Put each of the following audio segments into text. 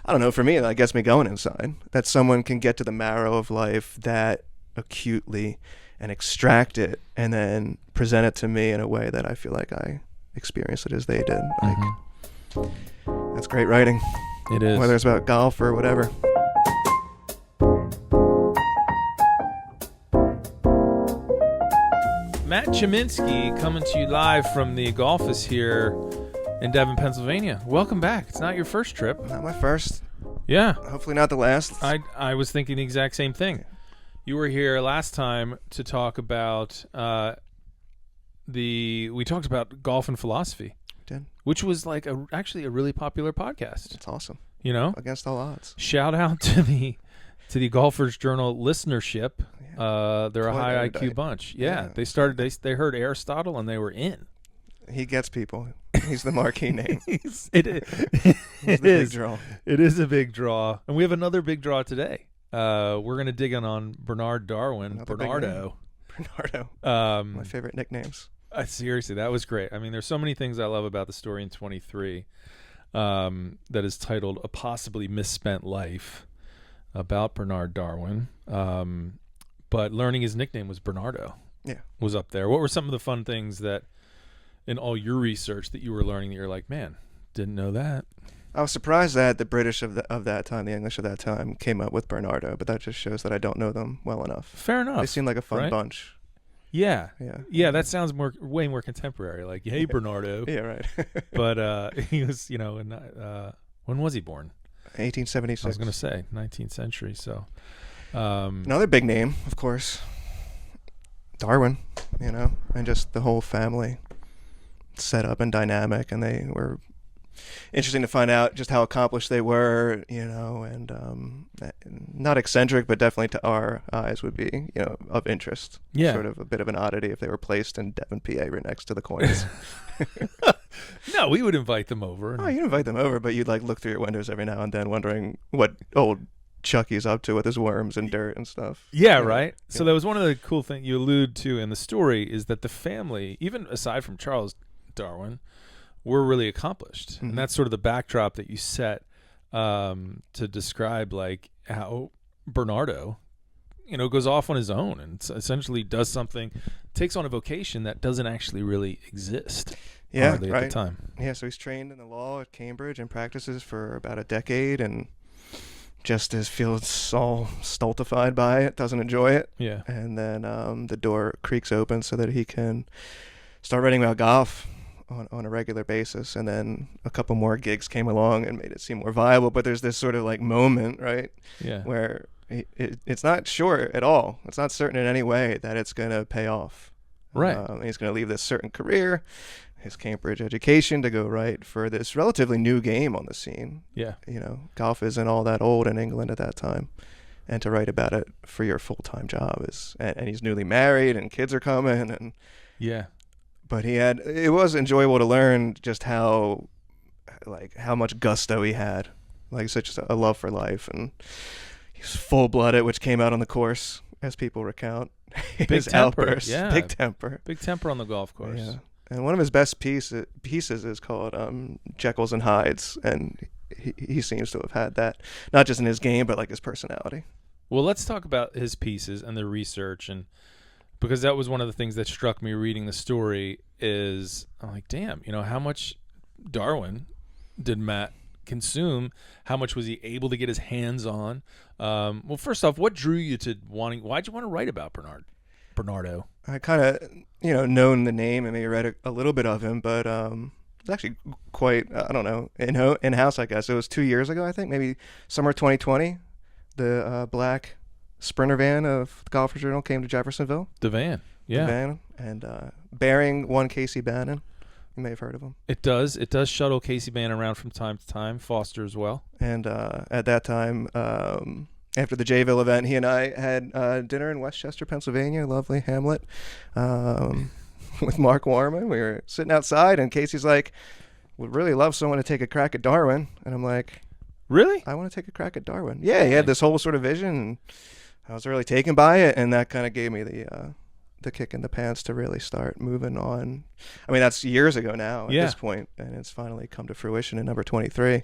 I don't know, for me, that gets me going inside. That someone can get to the marrow of life that acutely and extract it and then present it to me in a way that I feel like I experienced it as they did. Like, that's great writing. It is. Whether it's about golf or whatever. Matt Chominski coming to you live from the golf office here in Devon, Pennsylvania. Welcome back. It's not your first trip. Not my first. Yeah. Hopefully not the last. I was thinking the exact same thing. You were here last time to talk about we talked about golf and philosophy. Did. Which was like actually a really popular podcast. It's awesome. You know? Against all odds. Shout out to the Golfers Journal listenership. Yeah. They're a high IQ bunch. Yeah. They heard Aristotle and they were in. He gets people. He's the marquee name. He's the big draw. It is a big draw. And we have another big draw today. We're going to dig in on Darwin. Bernardo. My favorite nicknames. Seriously, that was great. I mean, there's so many things I love about the story in 23 that is titled A Possibly Misspent Life, about Bernard Darwin. But learning his nickname was Bernardo. Yeah. Was up there. What were some of the fun things that in all your research that you were learning that you're like, man, didn't know that? I was surprised that the British of that time, the English of that time, came up with Bernardo, but that just shows that I don't know them well enough. Fair enough. They seem like a fun bunch. Yeah. Yeah. That sounds way more contemporary. Like, hey, Bernardo. Yeah, right. But he was, when was he born? 1876. I was going to say 19th century. So another big name, of course, Darwin. And just the whole family set up and dynamic, and they were interesting to find out just how accomplished they were, and not eccentric, but definitely to our eyes would be, of interest. Yeah. Sort of a bit of an oddity if they were placed in Devon, PA, right next to the coins. No, we would invite them over. Oh, you'd invite them over, but you'd look through your windows every now and then wondering what old Chucky's up to with his worms and dirt and stuff. Yeah, right? Yeah. So that was one of the cool things you allude to in the story is that the family, even aside from Charles Darwin, were really accomplished. Mm-hmm. And that's sort of the backdrop that you set to describe like how Bernardo, goes off on his own and essentially does something, takes on a vocation that doesn't actually really exist. Yeah, hardly right. At the time. Yeah, so he's trained in the law at Cambridge and practices for about a decade and just feels all stultified by it, doesn't enjoy it. Yeah. And then the door creaks open so that he can start writing about golf on a regular basis. And then a couple more gigs came along and made it seem more viable. But there's this sort of moment, right? Yeah. Where it's not sure at all. It's not certain in any way that it's going to pay off. Right. He's going to leave this certain career, his Cambridge education, to go write for this relatively new game on the scene. Yeah. Golf isn't all that old in England at that time. And to write about it for your full-time job and he's newly married and kids are coming. And yeah. But it was enjoyable to learn just how much gusto he had, such a love for life. And he's full-blooded, which came out on the course, as people recount. Big temper. Outbursts. Yeah. Big temper. Big temper on the golf course. Yeah. And one of his best pieces is called Jekylls and Hydes, and he seems to have had that, not just in his game, but his personality. Well, let's talk about his pieces and the research, and because that was one of the things that struck me reading the story is I'm like, damn, how much Darwin did Matt consume? How much was he able to get his hands on? Well, first off, what drew you to why'd you want to write about Bernardo? I kind of, known the name and maybe read a little bit of him, but it's actually quite, I don't know, in-house, I guess. It was 2 years ago, I think, maybe summer 2020. The black Sprinter van of the Golfers Journal came to Jeffersonville. The van, yeah. The van, and bearing one Casey Bannon. You may have heard of him. It does. It does shuttle Casey Bannon around from time to time. Foster as well. And at that time, after the Jayville event, he and I had dinner in Westchester, Pennsylvania, lovely hamlet, with Mark Warman. We were sitting outside, and Casey's like, would really love someone to take a crack at Darwin. And I'm like, really? I want to take a crack at Darwin. Yeah, he had this whole sort of vision, and I was really taken by it, and that kind of gave me the kick in the pants to really start moving on. I mean, that's years ago now at this point, and it's finally come to fruition in number 23.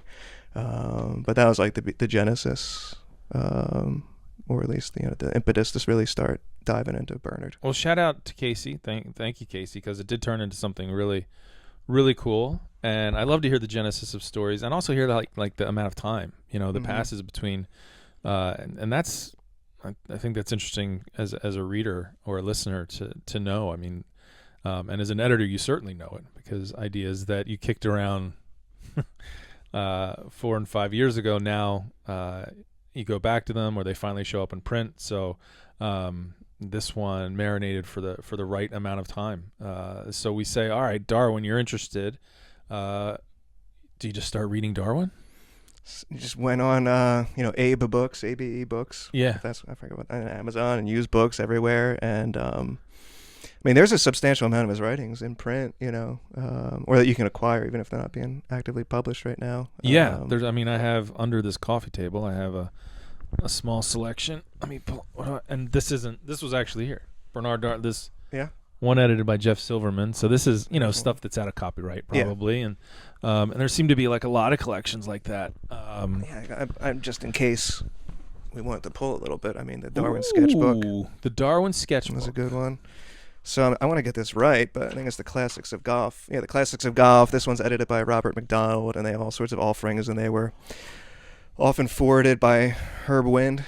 But that was like the genesis, or at least the impetus to really start diving into Bernard. Well, shout out to Casey. Thank you, Casey, because it did turn into something really, really cool. And I love to hear the genesis of stories, and also hear like the amount of time that passes between, and that's I think that's interesting as a reader or a listener to know. I mean, and as an editor, you certainly know it, because ideas that you kicked around 4 and 5 years ago now, you go back to them, or they finally show up in print. So this one marinated for the right amount of time. So we say, all right, Darwin, you're interested. Do you just start reading Darwin? You just went on, Abe books, ABE books. Yeah, I forget what, Amazon, and used books everywhere. And there's a substantial amount of his writings in print, or that you can acquire, even if they're not being actively published right now. Yeah, I have under this coffee table, I have a small selection. Let me pull, and this was actually here, Bernardo. This one edited by Jeff Silverman. So this is stuff that's out of copyright probably, and there seem to be like a lot of collections like that. I'm just in case we wanted to pull a little bit. The Darwin sketchbook. The Darwin sketchbook was a good one. So I want to get this right, but I think it's the Classics of Golf. Yeah, the Classics of Golf. This one's edited by Robert McDonald, and they have all sorts of offerings, and they were often forwarded by Herb Wind.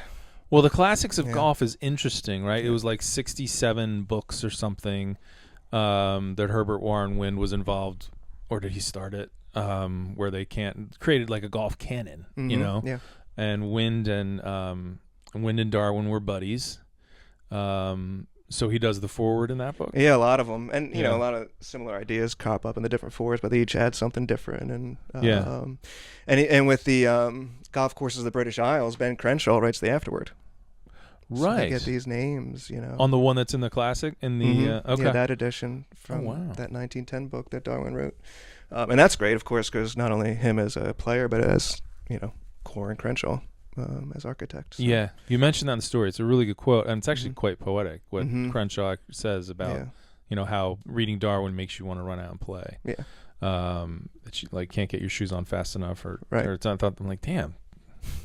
Well, the Classics of Golf is interesting, right? It was like 67 books or something that Herbert Warren Wind was involved, or did he start it? Where they created like a golf canon, Yeah. And Wind and Darwin were buddies. So he does the foreword in that book? Yeah, a lot of them. And, a lot of similar ideas crop up in the different forewords, but they each add something different. And and with the golf courses of the British Isles, Ben Crenshaw writes the afterword. Right. So I get these names, On the one that's in the classic? In the okay. Yeah, that edition from that 1910 book that Darwin wrote. And that's great, of course, because not only him as a player, but as, Core and Crenshaw. As architects. So. Yeah, you mentioned that in the story. It's a really good quote, and it's actually quite poetic what Crenshaw says about how reading Darwin makes you want to run out and play. Yeah, that you can't get your shoes on fast enough, or right. I thought, I'm like, damn,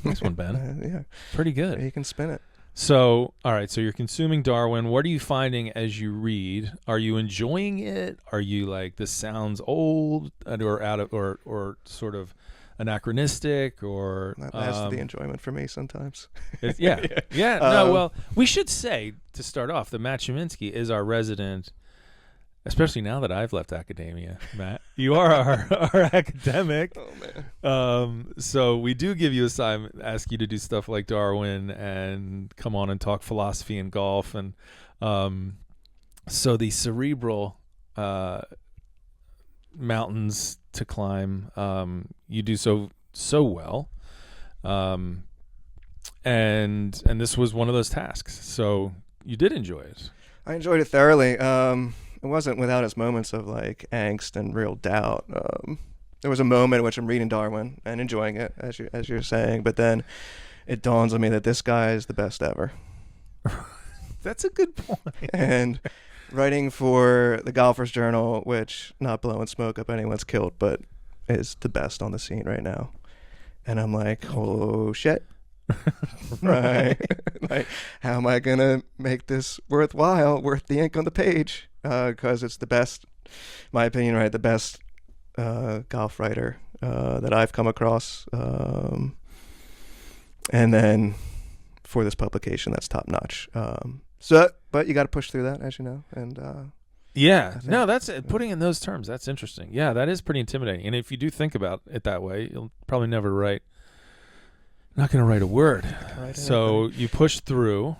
nice one, Ben. Yeah, pretty good. Yeah, you can spin it. So, all right. So you're consuming Darwin. What are you finding as you read? Are you enjoying it? Are you like, this sounds old, or out of, or sort of anachronistic, or that's the enjoyment for me sometimes. Well, we should say to start off that Matt Chominski is our resident, especially now that I've left academia. Matt, you are our academic. Oh man. So we do give you assignment, ask you to do stuff like Darwin and come on and talk philosophy and golf, and so the cerebral mountains to climb, you do so well, and this was one of those tasks, so you did enjoy it. I enjoyed it thoroughly. It wasn't without its moments of like angst and real doubt. There was a moment in which I'm reading Darwin and enjoying it, as you're saying, but then it dawns on me that this guy is the best ever. That's a good point. And writing for the Golfer's Journal, which, not blowing smoke up anyone's kilt, but is the best on the scene right now. And I'm like, oh shit. Right. Like, how am I going to make this worth the ink on the page? Because it's the best, my opinion, right, the best golf writer that I've come across. And then for this publication, that's top notch. But you got to push through that, as you know. And that's putting in those terms. That's interesting. Yeah, that is pretty intimidating. And if you do think about it that way, you'll probably never not going to write a word. So you push through.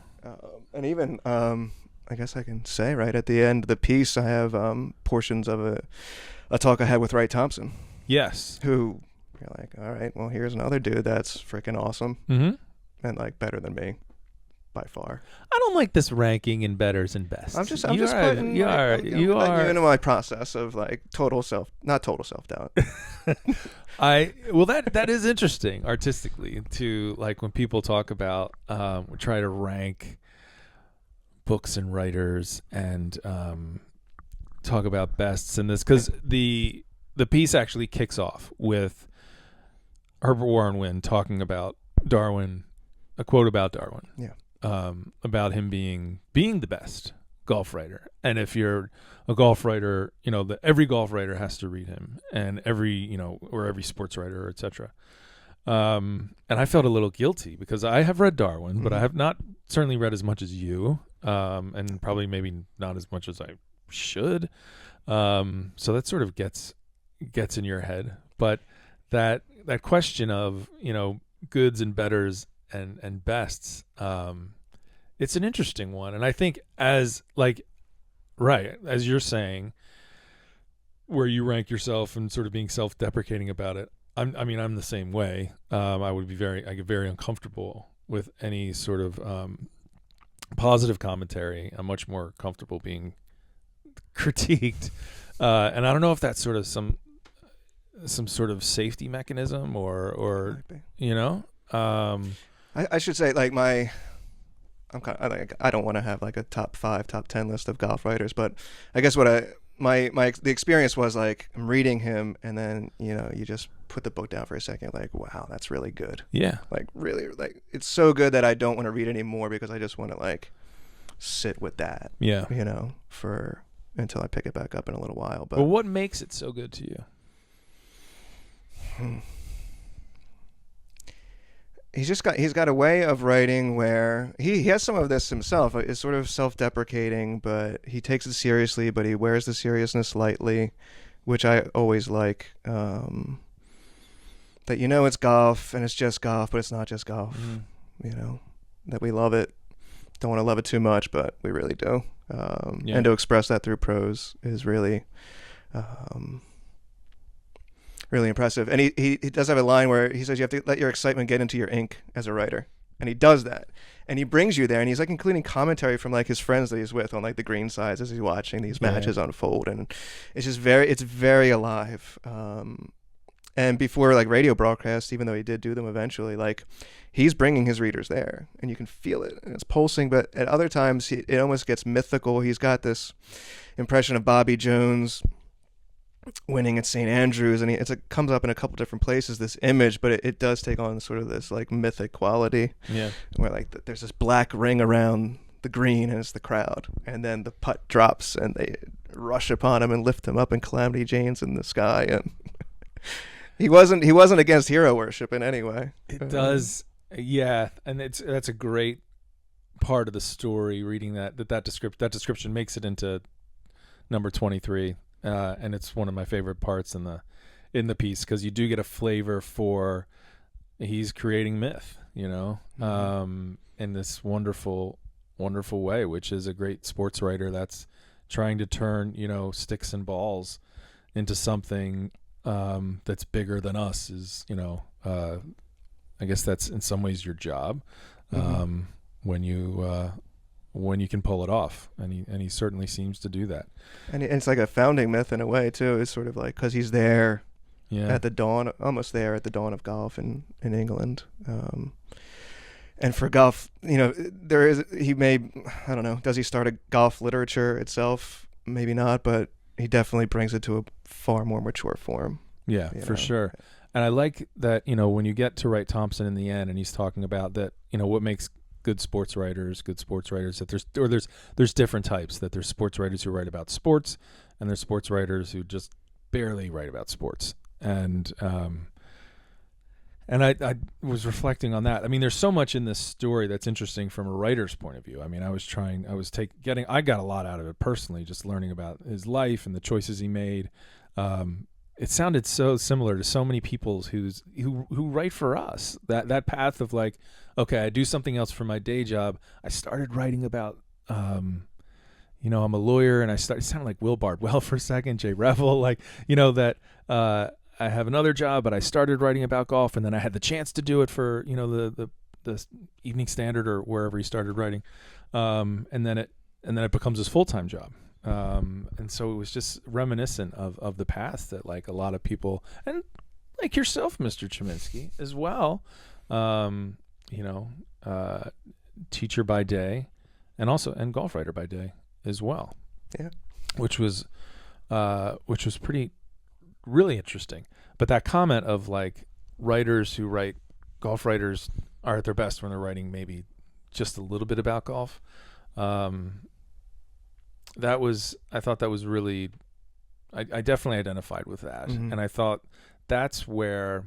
And even, I guess I can say, right at the end of the piece, I have portions of a talk I had with Wright Thompson. Yes. Who, you're like, all right, well, here's another dude that's freaking awesome. Mm-hmm. And like better than me. By far. I don't like this ranking in betters and bests. I'm just putting you into my process of like not total self-doubt. That is interesting artistically, to like when people talk about try to rank books and writers and talk about bests and this, because the piece actually kicks off with Herbert Warren Wynn talking about Darwin, a quote about Darwin. Yeah. About him being the best golf writer. And if you're a golf writer, every golf writer has to read him, and every sports writer, etc. And I felt a little guilty because I have read Darwin, but I have not certainly read as much as you, and probably maybe not as much as I should. So that sort of gets in your head. But that question of, goods and betters and bests, it's an interesting one. And I think as you're saying, where you rank yourself and sort of being self-deprecating about it, I'm the same way. I get very uncomfortable with any sort of positive commentary. I'm much more comfortable being critiqued, and I don't know if that's sort of some sort of safety mechanism or I should say, like, I don't want to have like a top 5, top 10 list of golf writers, but I guess the experience was like, I'm reading him, and then you just put the book down for a second, like, wow, that's really good. Yeah. Like, really, like, it's so good that I don't want to read anymore because I just want to like sit with that. Yeah. Until I pick it back up in a little while. But what makes it so good to you? He's got a way of writing where he has some of this himself. It's sort of self-deprecating, but he takes it seriously, but he wears the seriousness lightly, which I always like. That it's golf, and it's just golf, but it's not just golf. That we love it. Don't want to love it too much, but we really do. And to express that through prose is really really impressive. And he does have a line where he says you have to let your excitement get into your ink as a writer. And he does that. And he brings you there, and he's like including commentary from like his friends that he's with on like the green sides as he's watching these matches unfold. And it's just very alive. And before like radio broadcasts, even though he did do them eventually, like he's bringing his readers there, and you can feel it, and it's pulsing. But at other times, it almost gets mythical. He's got this impression of Bobby Jones winning at St. Andrews, and it comes up in a couple different places, this image, but it does take on sort of this like mythic quality. Yeah, where like there's this black ring around the green, and it's the crowd, and then the putt drops, and they rush upon him and lift him up in Calamity Jane's in the sky, and he wasn't against hero worship in any way. It does, yeah, and that's a great part of the story. Reading that description makes it into number 23. And it's one of my favorite parts in the piece, because you do get a flavor for he's creating myth, in this wonderful, wonderful way, which is a great sports writer that's trying to turn, sticks and balls into something that's bigger than us. Is I guess that's in some ways your job, when you can pull it off, and he certainly seems to do that. And it's like a founding myth in a way too. It's sort of like, because he's there at the dawn of golf in England. And for golf, I don't know, does he start a golf literature itself? Maybe not, but he definitely brings it to a far more mature form. Yeah, for sure. And I like that, when you get to Wright Thompson in the end, and he's talking about that, what makes good sports writers, that there's different types, that there's sports writers who write about sports, and there's sports writers who just barely write about sports. And I was reflecting on that. I mean, there's so much in this story that's interesting from a writer's point of view. I mean, I got a lot out of it personally, just learning about his life and the choices he made. It sounded so similar to so many people who write for us. That path of like, okay, I do something else for my day job. I started writing about, I'm a lawyer, and it sounded like Will Bardwell for a second, Jay Revel, that I have another job, but I started writing about golf, and then I had the chance to do it for the Evening Standard or wherever he started writing, and then it becomes his full-time job. And so it was just reminiscent of the past that like a lot of people, and like yourself, Mr. Chominski, as well, teacher by day, and golf writer by day as well. Yeah, which was pretty really interesting. But that comment of like writers who write golf writers are at their best when they're writing maybe just a little bit about golf. I thought that was really, I definitely identified with that. Mm-hmm. And I thought that's where,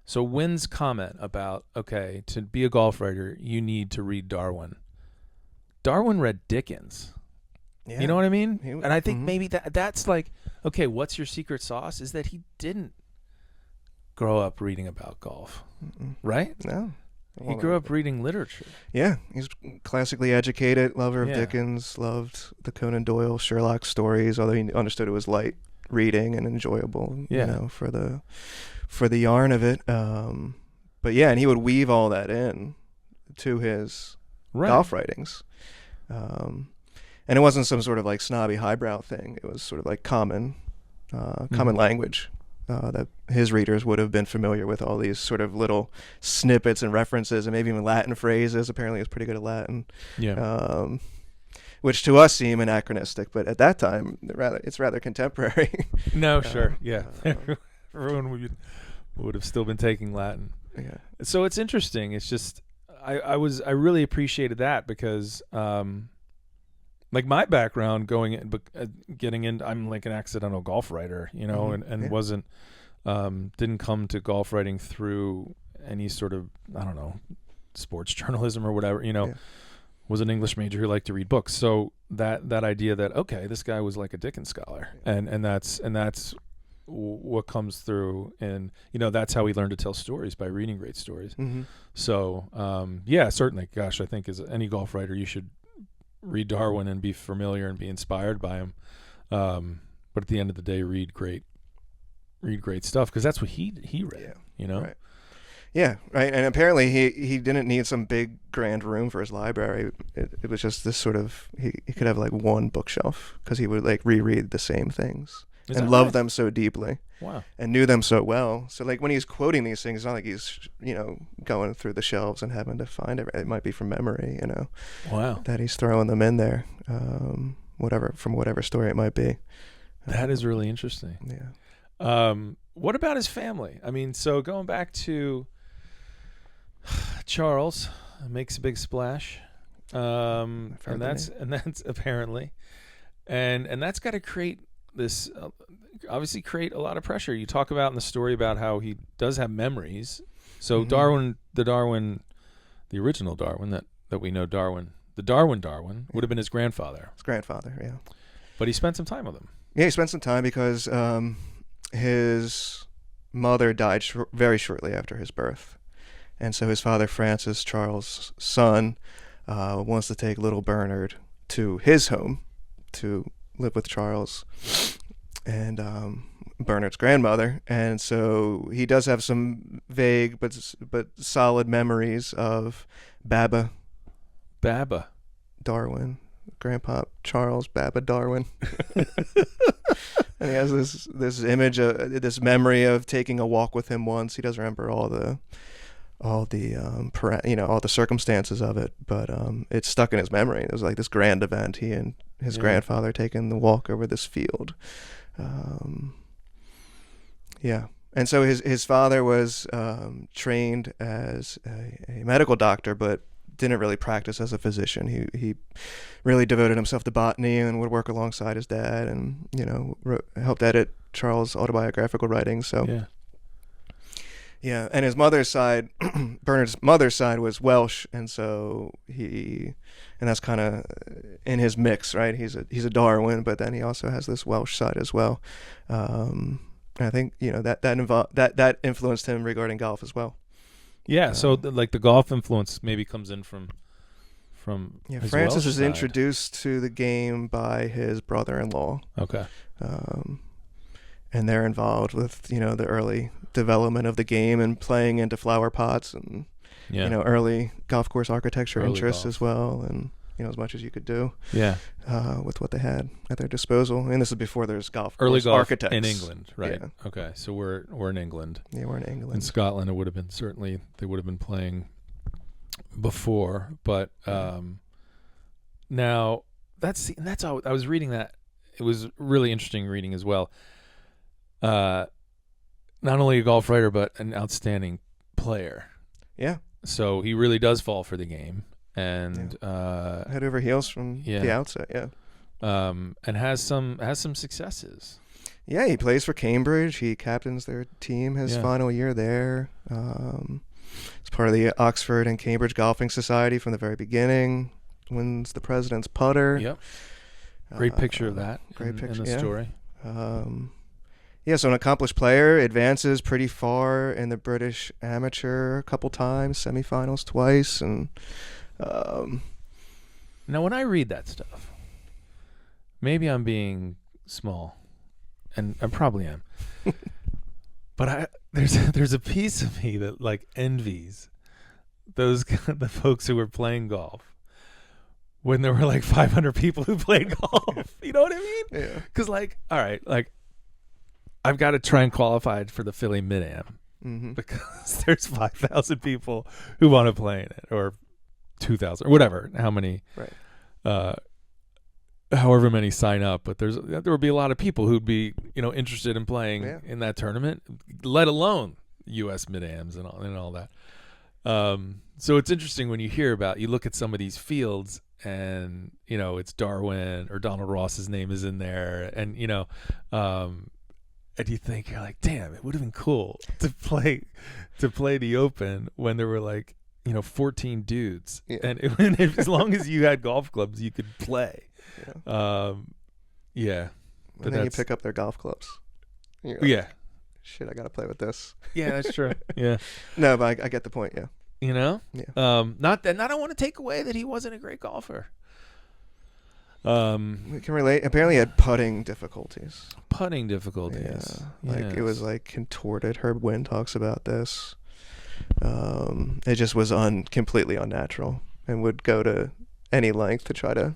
so Wynn's comment about, okay, to be a golf writer, you need to read Darwin. Darwin read Dickens. Yeah. You know what I mean? And I think mm-hmm. maybe that's like, okay, what's your secret sauce? Is that he didn't grow up reading about golf, right? No. He grew up reading literature. Yeah, he's classically educated, lover of Yeah. Dickens, loved the Conan Doyle, Sherlock stories, although he understood it was light reading and enjoyable, Yeah. you know, for the yarn of it. But yeah, and he would weave all that in to his golf writings. And it wasn't some sort of like snobby highbrow thing. It was sort of like common language. That his readers would have been familiar with all these sort of little snippets and references and maybe even Latin phrases. Apparently he was pretty good at Latin. Yeah. Which to us seem anachronistic, but at that time it's rather contemporary. No, sure. Yeah. Everyone would have still been taking Latin. Yeah. So it's interesting. It's just I really appreciated that because like my background getting in, I'm like an accidental golf writer, you know, and wasn't, didn't come to golf writing through any sort of, I don't know, sports journalism or whatever, you know, was an English major who liked to read books. So that idea that, okay, this guy was like a Dickens scholar and that's what comes through. And, you know, that's how we learn to tell stories, by reading great stories. Mm-hmm. So, yeah, certainly. Gosh, I think as any golf writer, you should read Darwin and be familiar and be inspired by him, but at the end of the day, read great stuff because that's what he read. You know, right. Yeah, right. And apparently he didn't need some big grand room for his library. It was just this sort of he could have like one bookshelf because he would like reread the same things and love them so deeply. Wow. And knew them so well. So like when he's quoting these things, it's not like he's, you know, going through the shelves and having to find it. It might be from memory, you know. Wow. That he's throwing them in there, from whatever story it might be. That is really interesting. Yeah. What about his family? I mean, so going back to Charles makes a big splash, and that's apparently, and that's got to create this. Obviously create a lot of pressure. You talk about in the story about how he does have memories. So Darwin, the original Darwin that we know the Darwin would have been his grandfather. His grandfather, yeah. But he spent some time with him. Yeah, he spent some time because his mother died very shortly after his birth. And so his father, Francis, Charles' son, wants to take little Bernard to his home to live with Charles and Bernard's grandmother, and so he does have some vague but solid memories of Baba Darwin, Grandpa Charles Baba Darwin, and he has this image this memory of taking a walk with him once. He doesn't remember all the circumstances of it, but it's stuck in his memory. It was like this grand event. He and his grandfather taking the walk over this field. And so his father was trained as a medical doctor, but didn't really practice as a physician. He really devoted himself to botany and would work alongside his dad, and helped edit Charles' autobiographical writings. So and his mother's side, Bernard's mother's side, was Welsh, and so that's kind of in his mix, right? He's a Darwin, but then he also has this Welsh side as well. And I think that influenced him regarding golf as well. Yeah, so like the golf influence maybe comes in from his Francis Welsh is side. introduced to the game by his brother-in-law. Okay. And they're involved with the early development of the game and playing into flower pots and early golf course architecture interests as well, and as much as you could do with what they had at their disposal. And this is before there's early golf architects in England, right? Yeah. Okay, so we're in England. Yeah, we're in England. In Scotland, they would have been playing before, but now that's how I was reading that. It was really interesting reading as well. not only a golf writer but an outstanding player. Yeah. So he really does fall for the game, and head over heels from the outset. Yeah. And has some successes. Yeah, he plays for Cambridge. He captains their team his final year there. He's part of the Oxford and Cambridge Golfing Society from the very beginning. Wins the President's Putter. Yep. Great picture of that. Great picture in the story. So an accomplished player, advances pretty far in the British Amateur a couple times, semifinals twice, and now when I read that stuff, maybe I'm being small, and I probably am, but there's a piece of me that like envies the folks who were playing golf when there were like 500 people who played golf. You know what I mean? Yeah. Because like, all right, like I've got to try and qualify for the Philly Mid-Am because there's 5,000 people who want to play in it, or 2,000 or whatever, how many, however many sign up. But there would be a lot of people who'd be, interested in playing in that tournament, let alone U.S. Mid-Ams and all that. So it's interesting when you look at some of these fields and, it's Darwin or Donald Ross's name is in there. And, and you think, you're like, damn, it would have been cool to play the Open when there were like, 14 dudes. Yeah. And as long as you had golf clubs, you could play. Yeah. But then you pick up their golf clubs. Like, shit, I got to play with this. Yeah, that's true. Yeah. No, but I get the point. Yeah. Yeah. Not that I don't want to take away that he wasn't a great golfer. We can relate. Apparently, he had putting difficulties. Yeah. It was like contorted. Herb Wynn talks about this. It just was completely unnatural, and would go to any length to try to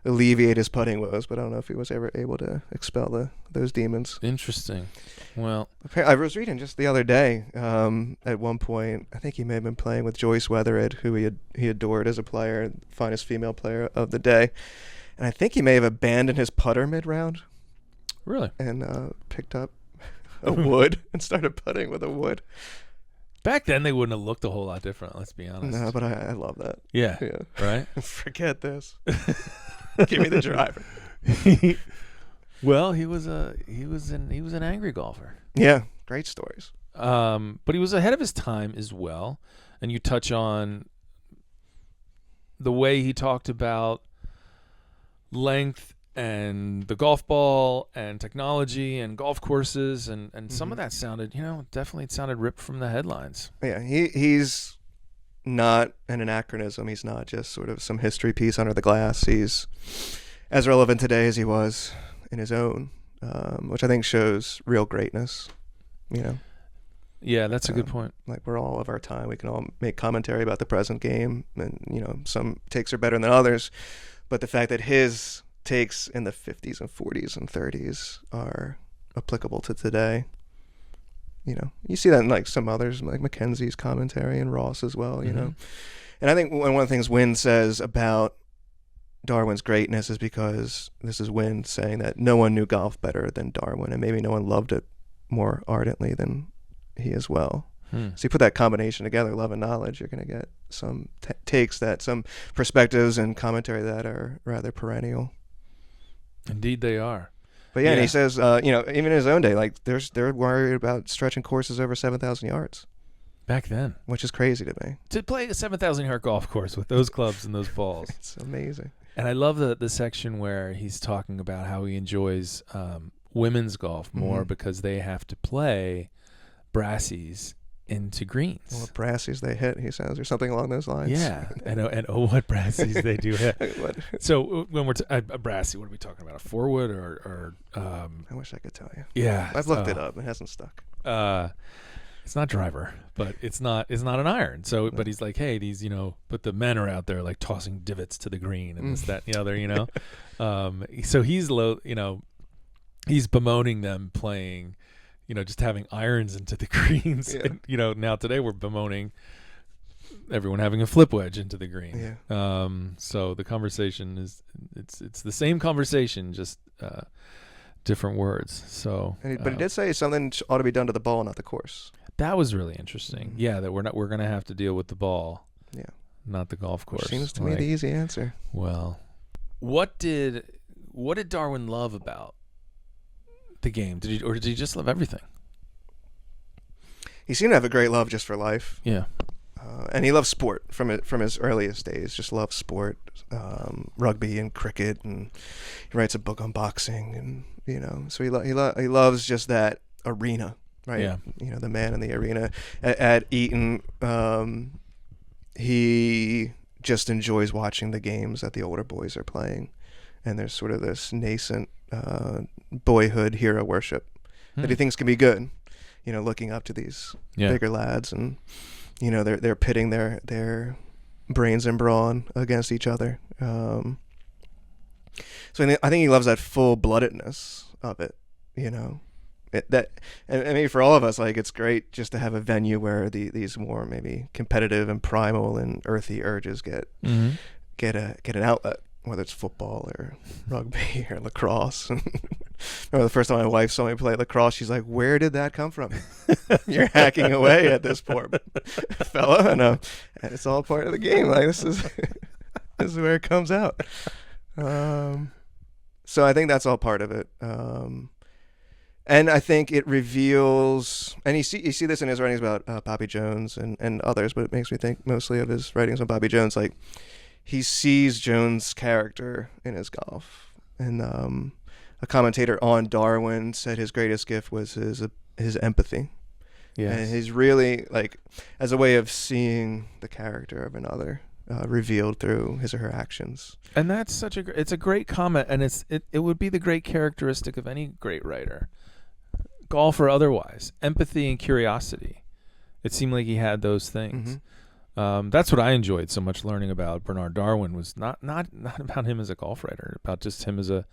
alleviate his putting woes, but I don't know if he was ever able to expel those demons. Interesting. Well, I was reading just the other day. At one point, I think he may have been playing with Joyce Weathered, who he adored as a player, finest female player of the day, and I think he may have abandoned his putter mid-round. Really? And picked up a wood and started putting with a wood. Back then, they wouldn't have looked a whole lot different. Let's be honest. No, but I love that. Yeah. Right. Forget this. Give me the driver. Well, he was an angry golfer. Yeah, great stories. But he was ahead of his time as well. And you touch on the way he talked about length and the golf ball and technology and golf courses and some of that sounded, definitely it sounded ripped from the headlines. Yeah, he's not an anachronism. He's not just sort of some history piece under the glass. He's as relevant today as he was in his own, which I think shows real greatness, Yeah, that's a good point. Like, we're all of our time. We can all make commentary about the present game, and, some takes are better than others. But the fact that his takes in the 50s and 40s and 30s are applicable to today, you see that in like some others, like Mackenzie's commentary and Ross as well, And I think one of the things Wynn says about Darwin's greatness is because this is Wynn saying that no one knew golf better than Darwin, and maybe no one loved it more ardently than he as well. So you put that combination together, love and knowledge, you're going to get some takes some perspectives and commentary that are rather perennial. Indeed they are. But and he says, even in his own day, like they're worried about stretching courses over 7,000 yards. Back then. Which is crazy to me. To play a 7,000-yard golf course with those clubs and those balls. It's amazing. And I love the section where he's talking about how he enjoys women's golf more because they have to play brassies into greens. Well, what brassies they hit, he says, or something along those lines. Yeah, and what brassies they do hit. So when we're a brassy, what are we talking about? A 4-wood or I wish I could tell you. Yeah, I've looked it up. It hasn't stuck. It's not driver, but it's not an iron. So, but he's like, hey, these, but the men are out there like tossing divots to the green and this, that, they're, so he's he's bemoaning them playing, just having irons into the greens. Yeah. And, now today we're bemoaning everyone having a flip wedge into the green. Yeah. So the conversation it's the same conversation, just different words. So, but he did say something ought to be done to the ball, not the course. That was really interesting. Yeah, that we're going to have to deal with the ball. Yeah. Not the golf course. Which seems to me the easy answer. Well, what did Darwin love about the game? Did he just love everything? He seemed to have a great love just for life. Yeah. And he loved sport from his earliest days. Just loved sport, rugby and cricket, and he writes a book on boxing, and so he loves just that arena, right? Yeah. The man in the arena. At Eton, he just enjoys watching the games that the older boys are playing, and there's sort of this nascent boyhood hero worship that he thinks can be good. Looking up to these bigger lads, and they're pitting their brains and brawn against each other. So I think he loves that full-bloodedness of it. And maybe for all of us, like, it's great just to have a venue where these more maybe competitive and primal and earthy urges get an outlet, whether it's football or rugby or lacrosse. Remember the first time my wife saw me play lacrosse, she's like, "Where did that come from? You're hacking away at this poor fella." And it's all part of the game. Like, this is where it comes out. So I think that's all part of it. And I think it reveals, and you see this in his writings about Bobby Jones and others, but it makes me think mostly of his writings on Bobby Jones. Like, he sees Jones' character in his golf. And a commentator on Darwin said his greatest gift was his empathy. Yes. And he's really, like, as a way of seeing the character of another revealed through his or her actions. And that's it's a great comment, and it would be the great characteristic of any great writer, golf or otherwise. Empathy and curiosity. It seemed like he had those things. Mm-hmm. That's what I enjoyed so much learning about Bernard Darwin, was not about him as a golf writer, about just him as a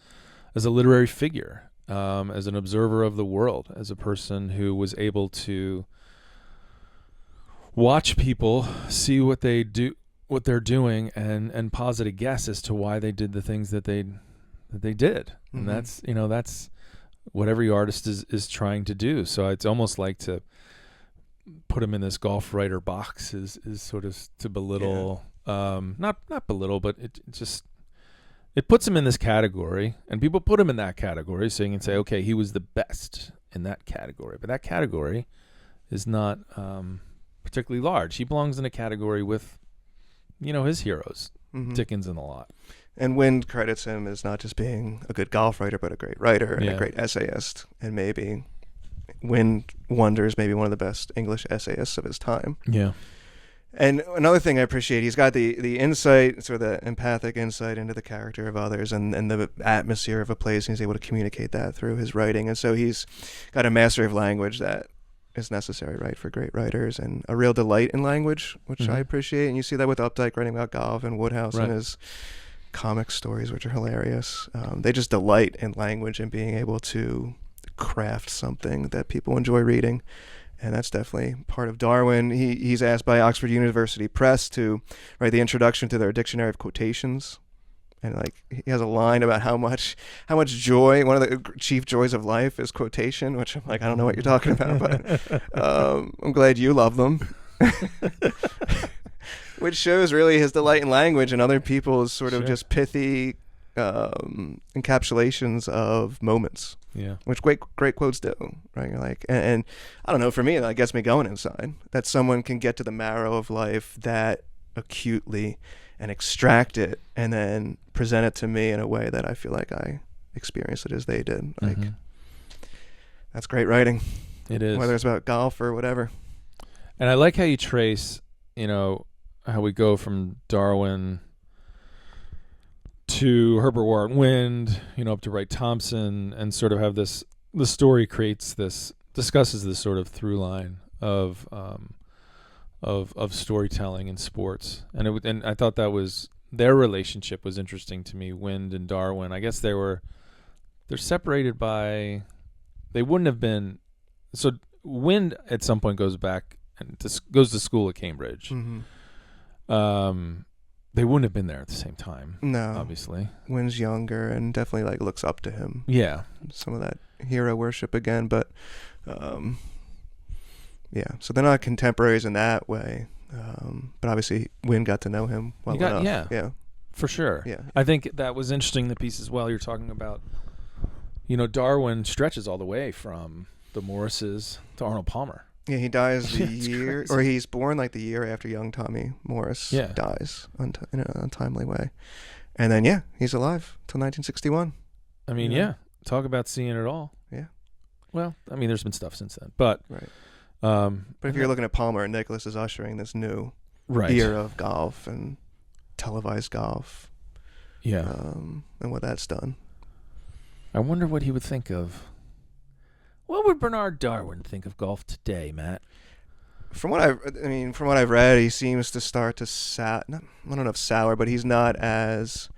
literary figure, as an observer of the world, as a person who was able to watch people, see what they're doing, and posit a guess as to why they did the things that they did. Mm-hmm. And that's what every artist is trying to do. So it's almost like to put him in this golf writer box is sort of to belittle, not belittle, but it puts him in this category, and people put him in that category, so you can say, okay, he was the best in that category. But that category is not particularly large. He belongs in a category with, his heroes, Dickens and the lot. And Wind credits him as not just being a good golf writer, but a great writer and a great essayist. And maybe Wind wonders maybe one of the best English essayists of his time. Yeah. And another thing I appreciate, he's got the insight, sort of the empathic insight into the character of others and the atmosphere of a place, and he's able to communicate that through his writing. And so he's got a mastery of language that is necessary, right, for great writers, and a real delight in language, which I appreciate. And you see that with Updike writing about golf, and Woodhouse and his comic stories, which are hilarious. They just delight in language and being able to craft something that people enjoy reading. And that's definitely part of Darwin. He's asked by Oxford University Press to write the introduction to their dictionary of quotations. And he has a line about how much joy, one of the chief joys of life is quotation, which I'm like, I don't know what you're talking about, but I'm glad you love them. Which shows really his delight in language and other people's sort of just pithy encapsulations of moments. Yeah, which great quotes do, right? You're like, and I don't know, for me, that gets me going inside. That someone can get to the marrow of life that acutely and extract it and then present it to me in a way that I feel like I experienced it as they did. Like, that's great writing. It is, whether it's about golf or whatever. And I like how you trace, how we go from Darwin to Herbert Warren Wind, up to Wright Thompson, and sort of have the story discusses this sort of through line of storytelling in sports, and I thought that was their relationship was interesting to me. Wind and Darwin, I guess they're separated by, they wouldn't have been. So Wind at some point goes back and goes to school at Cambridge. they wouldn't have been there at the same time. No, obviously. Wynn's younger and definitely like looks up to him. Yeah, some of that hero worship again, but yeah. So they're not contemporaries in that way. But obviously, Wynn got to know him well enough. Yeah, for sure. Yeah, I think that was interesting. The piece as well. You're talking about, Darwin stretches all the way from the Morrises to Arnold Palmer. Yeah, he dies the year, crazy. Or he's born like the year after young Tommy Morris dies in an untimely way, and then he's alive till 1961. I mean, talk about seeing it all. Yeah. Well, I mean, there's been stuff since then, but right. But if you're looking at Palmer, and Nicklaus is ushering this new era of golf and televised golf. Yeah. And what that's done. I wonder what he would think of. What would Bernard Darwin think of golf today, Matt? From what I've read, he seems to start to I don't know if sour, but he's not as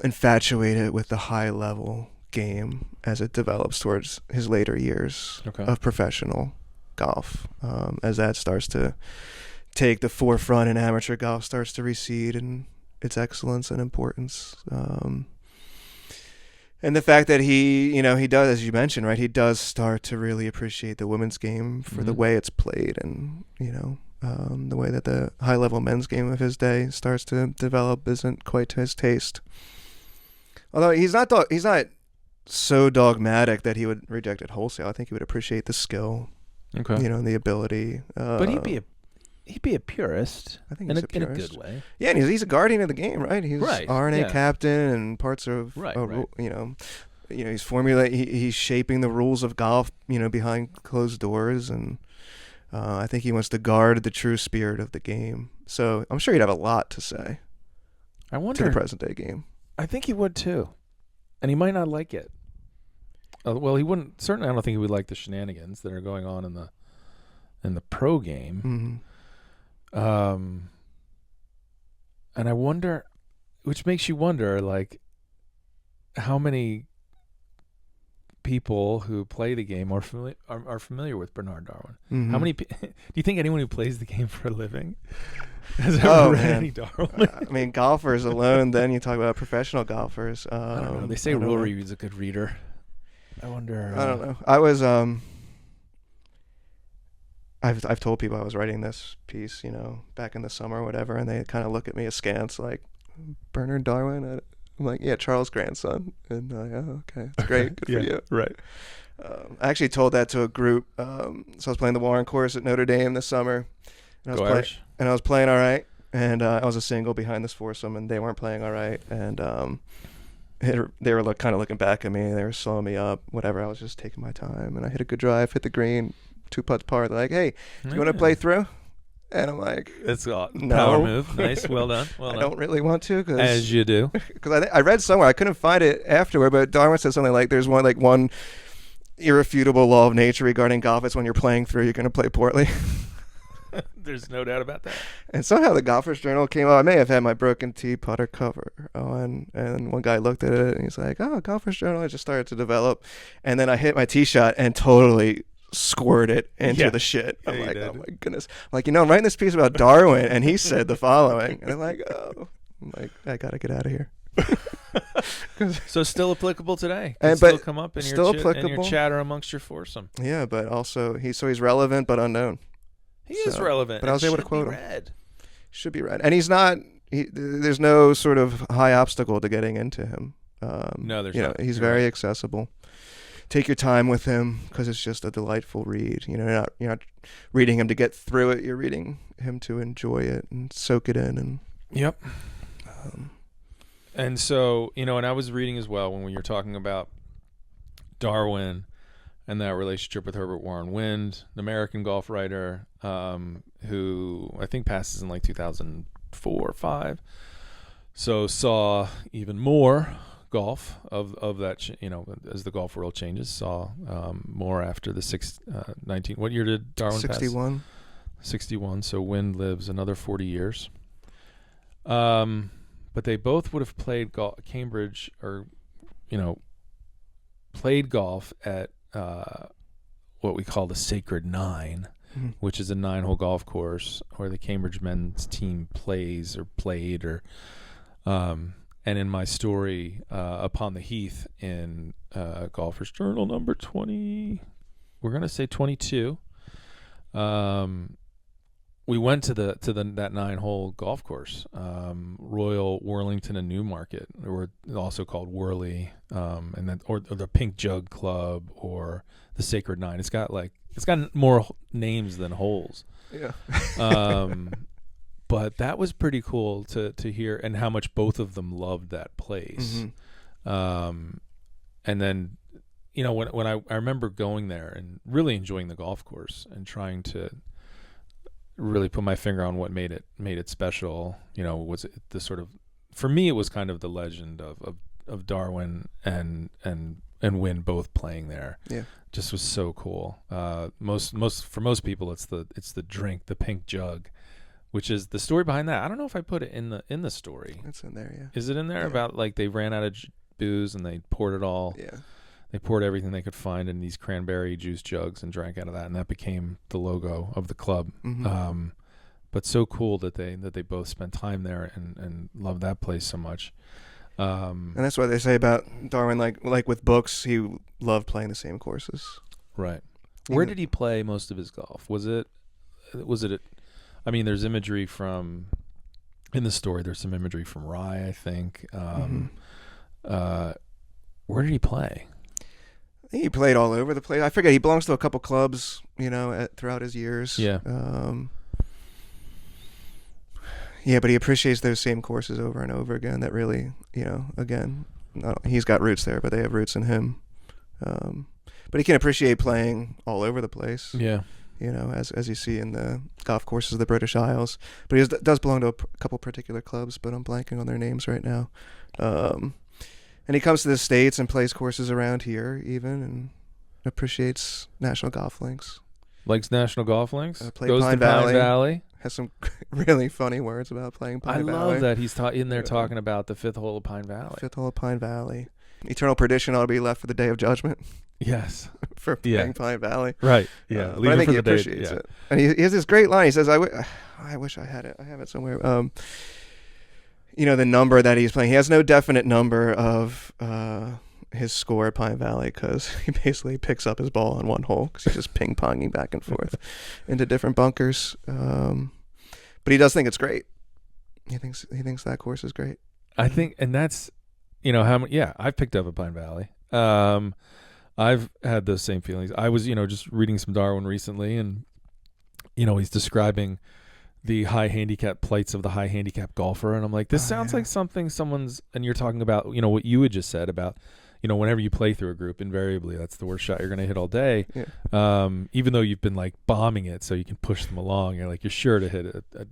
infatuated with the high level game as it develops towards his later years of professional golf. As that starts to take the forefront and amateur golf starts to recede in its excellence and importance. And the fact that he does, as you mentioned, right, he does start to really appreciate the women's game for the way it's played, and the way that the high-level men's game of his day starts to develop isn't quite to his taste. Although he's not so dogmatic that he would reject it wholesale. I think he would appreciate the skill, and the ability. But he'd be a purist. I think he's a purist. In a good way. Yeah, and he's a guardian of the game, right? He's RNA captain and parts of he's he's shaping the rules of golf, behind closed doors, and I think he wants to guard the true spirit of the game. So I'm sure he'd have a lot to say. I wonder to the present day game. I think he would too, and he might not like it. Well, he wouldn't. Certainly, I don't think he would like the shenanigans that are going on in the pro game. Mm-hmm. And I wonder, which makes you wonder, like, how many people who play the game are familiar with Bernard Darwin. Mm-hmm. How many? Do you think anyone who plays the game for a living has ever read any Darwin? I mean, golfers alone. Then you talk about professional golfers. I don't know. They say Rory is a good reader. I wonder. I don't know. I was I've told people I was writing this piece, back in the summer or whatever, and they kind of look at me askance, like, Bernard Darwin? I'm like, yeah, Charles' grandson. And they're like, oh, okay, that's great, good for you. Right. I actually told that to a group. So I was playing the Warren course at Notre Dame this summer. And I was playing all right, and I was a single behind this foursome, and they weren't playing all right, and they were kind of looking back at me. They were slowing me up, whatever. I was just taking my time, and I hit a good drive, hit the green, 2 putts par. They're like, hey, do you want to play through? And I'm like, it's no. Power move. Nice. Well done. I don't really want to. As you do. Because I read somewhere, I couldn't find it afterward, but Darwin said something like, there's one irrefutable law of nature regarding golf. It's when you're playing through, you're going to play poorly. There's no doubt about that. And somehow the Golfer's Journal came out. I may have had my broken tee putter cover on, and one guy looked at it and he's like, oh, Golfer's Journal. I just started to develop. And then I hit my tee shot and totally squirted it into the shit. I'm like, oh my goodness. I'm like, I'm writing this piece about Darwin, and he said the following. And I'm like, I got to get out of here. So still applicable today. But still come up in your chatter amongst your foursome. Yeah, but also he's relevant but unknown. He is relevant. But I was able to quote him. Should be read. And he's not. There's no sort of high obstacle to getting into him. No, there's not. He's very accessible. Take your time with him because it's just a delightful read. You're not reading him to get through it. You're reading him to enjoy it and soak it in. And yep. And so and I was reading as well when you're talking about Darwin and that relationship with Herbert Warren Wind, an American golf writer, who I think passes in like 2004 or 5. So saw even more golf of that, as the golf world changes, saw more after the 19. What year did Darwin 61. pass? 61. So Wind lives another 40 years. But they both would have played Cambridge, or played golf at what we call the Sacred Nine which is a 9-hole golf course where the Cambridge men's team plays or played, or and in my story, Upon the Heath in Golfer's Journal number 20, we're gonna say 22. We went to that 9-hole golf course, Royal Worlington and Newmarket, or also called Worley, and then or the Pink Jug Club or the Sacred Nine. It's got more names than holes. Yeah. But that was pretty cool to hear, and how much both of them loved that place. And then, when I remember going there and really enjoying the golf course and trying to really put my finger on what made it special. Was it the sort of, for me, it was kind of the legend of Darwin and Wynn both playing there. Yeah, just was so cool. For most people, it's the drink, the Pink Jug, which is the story behind that. I don't know if I put it in the story. It's in there. Yeah. Is it in there? Yeah. About like they ran out of booze and they poured it all. Yeah. They poured everything they could find in these cranberry juice jugs and drank out of that, and that became the logo of the club. But so cool that they both spent time there and loved that place so much. And that's what they say about Darwin. Like with books, he loved playing the same courses. Right. Where did he play most of his golf? Was it? I mean, there's imagery from in the story. There's some imagery from Rye, I think. Where did he play? He played all over the place. I forget. He belongs to a couple clubs, throughout his years. Yeah. Yeah, but he appreciates those same courses over and over again. That really, he's got roots there, but they have roots in him. But he can appreciate playing all over the place. Yeah. As you see in the golf courses of the British Isles. But he does belong to a couple particular clubs, but I'm blanking on their names right now. And he comes to the States and plays courses around here even, and appreciates National Golf Links. Likes National Golf Links? Goes to Pine Valley. Has some really funny words about playing Pine Valley. I love that he's in there talking about the 5th hole of Pine Valley. 5th hole of Pine Valley. Eternal perdition ought to be left for the Day of Judgment. Yes. For playing Pine Valley. Right. Yeah. But I think he appreciates it. And he has this great line. He says, I wish I had it. I have it somewhere. The number that he's playing. He has no definite number of his score at Pine Valley because he basically picks up his ball on one hole because he's just ping-ponging back and forth into different bunkers. But he does think it's great. He thinks that course is great. I think, and that's, I've picked up at Pine Valley. I've had those same feelings. I was, just reading some Darwin recently, and, he's describing the high handicap plights of the high handicap golfer, and I'm like, this sounds like something someone's, and you're talking about, what you had just said about, whenever you play through a group, invariably that's the worst shot you're going to hit all day. Yeah. Even though you've been like bombing it so you can push them along, you're sure to hit a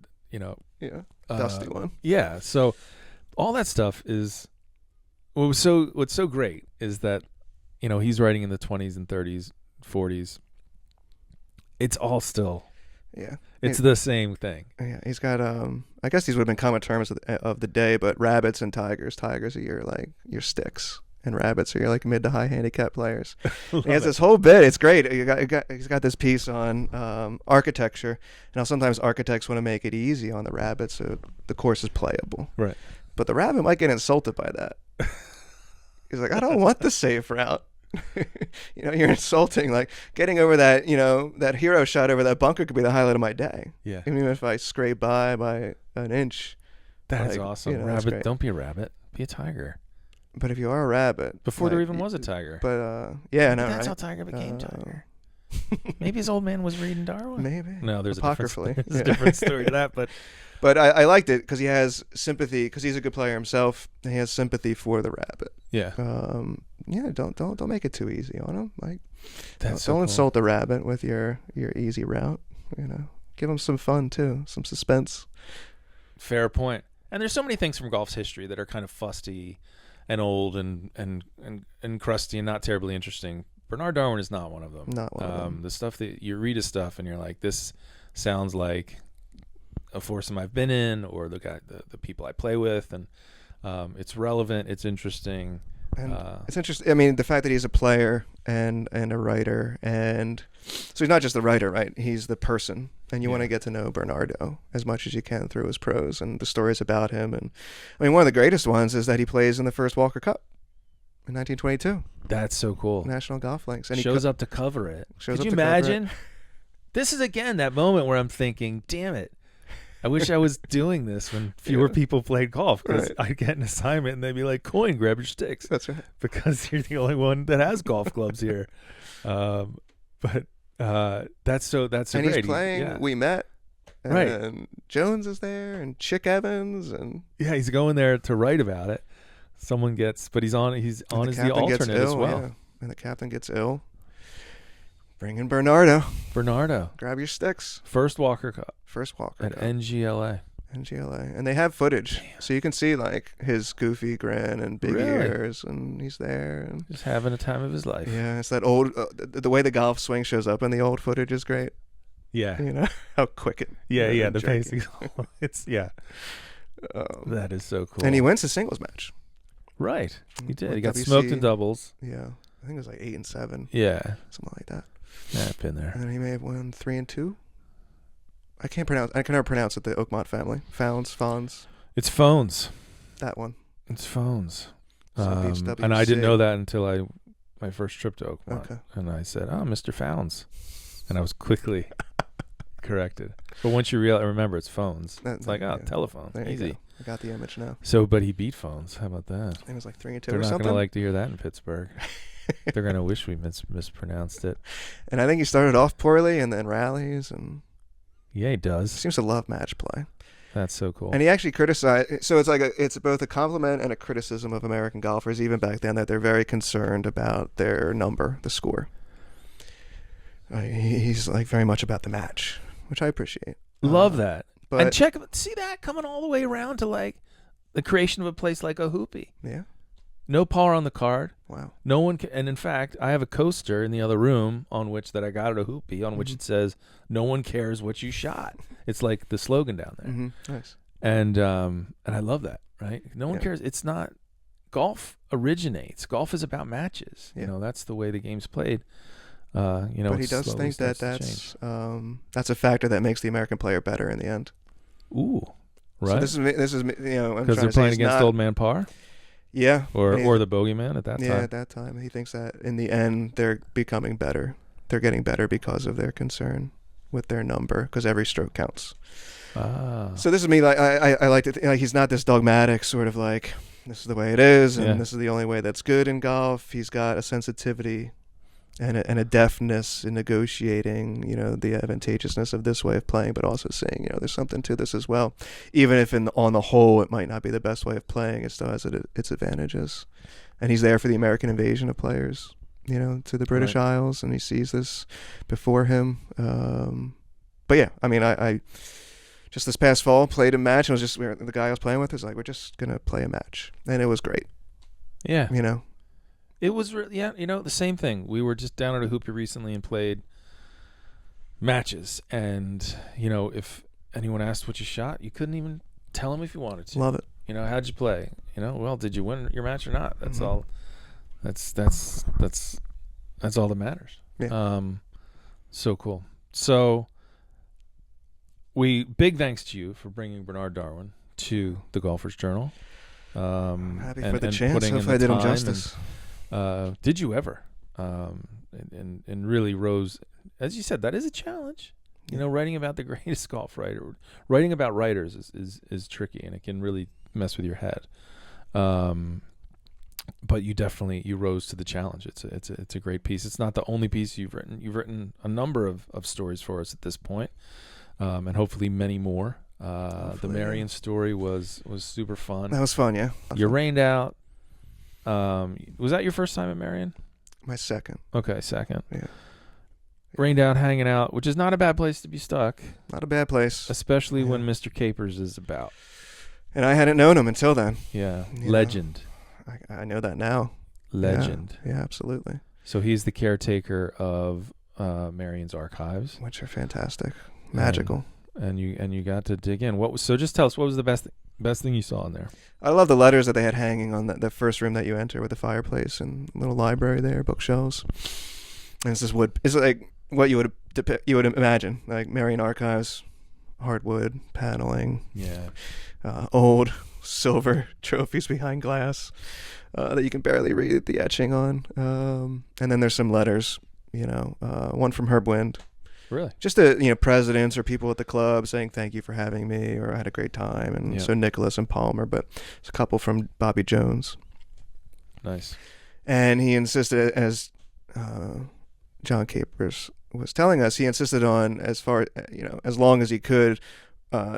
dusty one. Yeah. So all that stuff is what's so great is that, he's writing in the 20s and 30s, 40s. It's all still. Yeah. It's the same thing. Yeah, he's got I guess these would have been common terms of the day, but rabbits and tigers. Tigers are your sticks, and rabbits are your mid to high handicap players. He has this whole bit. It's great. He's got this piece on architecture, and how sometimes architects want to make it easy on the rabbit so the course is playable. Right. But the rabbit might get insulted by that. He's like, I don't want the safe route. You're insulting. Getting over that, that hero shot over that bunker could be the highlight of my day. Yeah. Even if I scrape by an inch. That's awesome. Rabbit, don't be a rabbit. Be a tiger. But if you are a rabbit. Before there even was a tiger. But, yeah, no, that's how tiger became tiger. Maybe his old man was reading Darwin. Maybe. No, there's apocryphally. a different story to that, but. But I liked it because he has sympathy, because he's a good player himself, and he has sympathy for the rabbit. Yeah. Don't make it too easy on him. Don't insult the rabbit with your easy route. Give him some fun too, some suspense. Fair point. And there's so many things from golf's history that are kind of fusty and old and crusty and not terribly interesting. Bernard Darwin is not one of them. Not one of them. The stuff that you read his stuff and you're like, this sounds like a foursome I've been in, or the people I play with, and it's relevant, it's interesting. And it's interesting. I mean, the fact that he's a player and a writer, and so he's not just the writer, right? He's the person, and you want to get to know Bernardo as much as you can through his prose and the stories about him. And I mean, one of the greatest ones is that he plays in the first Walker Cup in 1922. That's so cool. National Golf Links, and he shows up to cover it. Could you imagine? This is again that moment where I'm thinking, damn it. I wish I was doing this when fewer people played golf, because I'd get an assignment and they'd be like, "Coin, grab your sticks." That's right. Because you're the only one that has golf clubs here. But that's so and great. He's playing. We met. And Jones is there, and Chick Evans, and he's going there to write about it. Someone gets, but he's on as the alternate as well. Yeah. And the captain gets ill. Bring in Bernardo. Grab your sticks. First Walker Cup. At NGLA. And they have footage. Damn. So you can see like his goofy grin and big ears, and he's there. And just having a time of his life. Yeah, it's that old, the way the golf swing shows up in the old footage is great. Yeah. You know, how quick it. Yeah, the pacing. That is so cool. And he wins the singles match. Right. He did. He got smoked in doubles. Yeah. I think it was like 8 and 7. Yeah. Something like that. Yeah, I've been there. And then he may have won 3 and 2. I can never pronounce it. The Oakmont family. Fawns. It's Phones. That one. It's Phones. So and I didn't know that until my first trip to Oakmont. Okay. And I said, "Oh, Mr. Fownes," and I was quickly corrected. But once you remember it's Phones. It's like, telephone. There Easy. Go. I got the image now. So, but he beat Phones. How about that? I think it was like 3 and 2 They're or something. They're not going to like to hear that in Pittsburgh. They're going to wish we mispronounced it. And I think he started off poorly and then rallies. And yeah, he does. Seems to love match play. That's so cool. And he actually criticized. So it's both a compliment and a criticism of American golfers, even back then, that they're very concerned about their number, the score. He's like very much about the match, which I appreciate. Love that. And see that coming all the way around to like the creation of a place like Ohoopee. Yeah. No par on the card. Wow. No one can, and in fact, I have a coaster in the other room on which that I got at Ohoopee on which it says, "No one cares what you shot." It's like the slogan down there. Mm-hmm. Nice. And I love that. Right. No one cares. It's not. Golf originates. Golf is about matches. Yeah. You know, that's the way the game's played. But he does think that's a factor that makes the American player better in the end. Ooh, right. So this is because they're playing against old man par. Yeah, or the bogeyman at that time. Yeah, at that time, he thinks that in the end they're becoming better. They're getting better because of their concern with their number, because every stroke counts. So this is me. Like I like to like he's not this dogmatic sort of like this is the way it is and this is the only way that's good in golf. He's got a sensitivity and a deftness in negotiating, the advantageousness of this way of playing, but also saying, there's something to this as well. Even if on the whole it might not be the best way of playing, it still has its advantages. And he's there for the American invasion of players, to the British Isles, and he sees this before him. But yeah, I mean, I just this past fall played a match, and the guy I was playing with was like, we're just going to play a match. And it was great. Yeah. It was the same thing. We were just down at Ohoopee recently and played matches, and if anyone asked what you shot, you couldn't even tell them if you wanted to. Love it. How'd you play? Well, did you win your match or not? That's all. That's all that matters. Yeah. So cool. So big thanks to you for bringing Bernard Darwin to the Golfers Journal. I'm happy for the chance. Hopefully I did him justice. Did you ever? And really rose, as you said, that is a challenge. Writing about the greatest golf writer, writing about writers is tricky, and it can really mess with your head. But you rose to the challenge. It's a great piece. It's not the only piece you've written. You've written a number of stories for us at this point, and hopefully many more. The Marion story was super fun. That was fun, yeah. You rained out. Was that your first time at Marion? My second. Okay, second. Yeah. Rained out, hanging out, which is not a bad place to be stuck. Not a bad place. Especially when Mr. Capers is about. And I hadn't known him until then. Yeah. Legend. I know that now. Legend. Yeah, absolutely. So he's the caretaker of Marion's archives. Which are fantastic. Magical. And you got to dig in. Just tell us, what was the best Best thing you saw in there. I love the letters that they had hanging on the first room that you enter with the fireplace and little library there, bookshelves. And it's this wood. It's like what you would imagine, like Marion Archives, hardwood paneling. Yeah. Old silver trophies behind glass that you can barely read the etching on. And then there's some letters, one from Herb Wind. Really? Just to, presidents or people at the club saying thank you for having me, or I had a great time. And so Nicholas and Palmer, but it's a couple from Bobby Jones. Nice. And he insisted, as John Capers was telling us, he insisted on, as long as he could,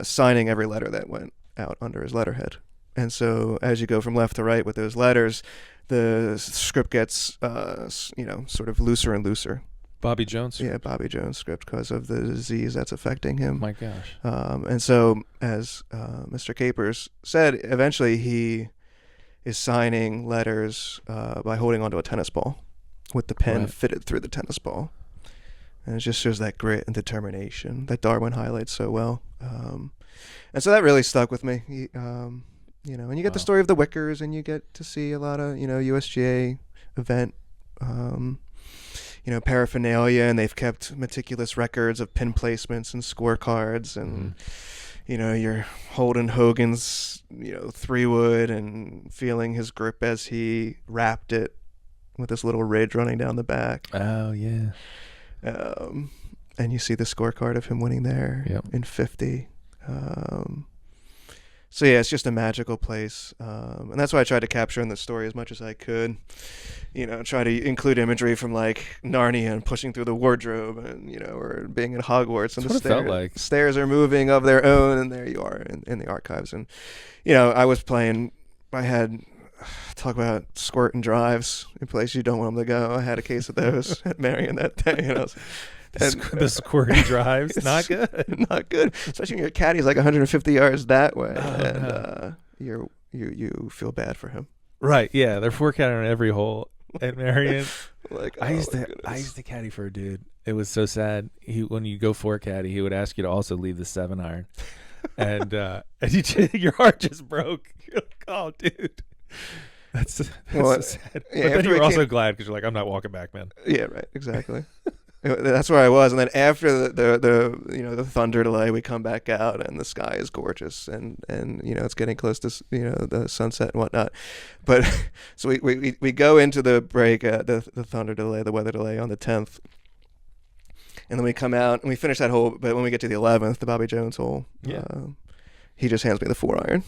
signing every letter that went out under his letterhead. And so as you go from left to right with those letters, the script gets sort of looser and looser. Bobby Jones? Yeah, Bobby Jones script, because of the disease that's affecting him. My gosh. And so, as Mr. Capers said, eventually he is signing letters by holding onto a tennis ball with the pen fitted through the tennis ball. And it just shows that grit and determination that Darwin highlights so well. And so that really stuck with me. And you get the story of the Wickers, and you get to see a lot of, USGA event, paraphernalia, and they've kept meticulous records of pin placements and scorecards, and you're holding Hogan's 3-wood and feeling his grip as he wrapped it with this little ridge running down the back. Oh yeah. And you see the scorecard of him winning there in 50. So yeah, it's just a magical place, and that's why I tried to capture in the story as much as I could. Try to include imagery from like Narnia and pushing through the wardrobe, and or being in Hogwarts, and that's the stairs are moving of their own, and there you are in the archives. And I had talk about squirt and drives in places you don't want them to go. I had a case of those at Marion that day, the squirty drives, not good. Not good, especially when your caddy's like 150 yards that way, you feel bad for him. Right? Yeah, they're 4-caddy on every hole at Marion. I used to caddy for a dude. It was so sad. When you go 4-caddy, he would ask you to also leave the 7-iron, and your heart just broke. You're like, oh, dude. That's so sad. Yeah, but then you're also glad because you're like, I'm not walking back, man. Yeah, right. Exactly. That's where I was, and then after the thunder delay, we come back out, and the sky is gorgeous, and it's getting close to the sunset and whatnot. But so we go into the break, the thunder delay, the weather delay on the 10th, and then we come out and we finish that hole. But when we get to the 11th, the Bobby Jones hole, he just hands me the 4-iron.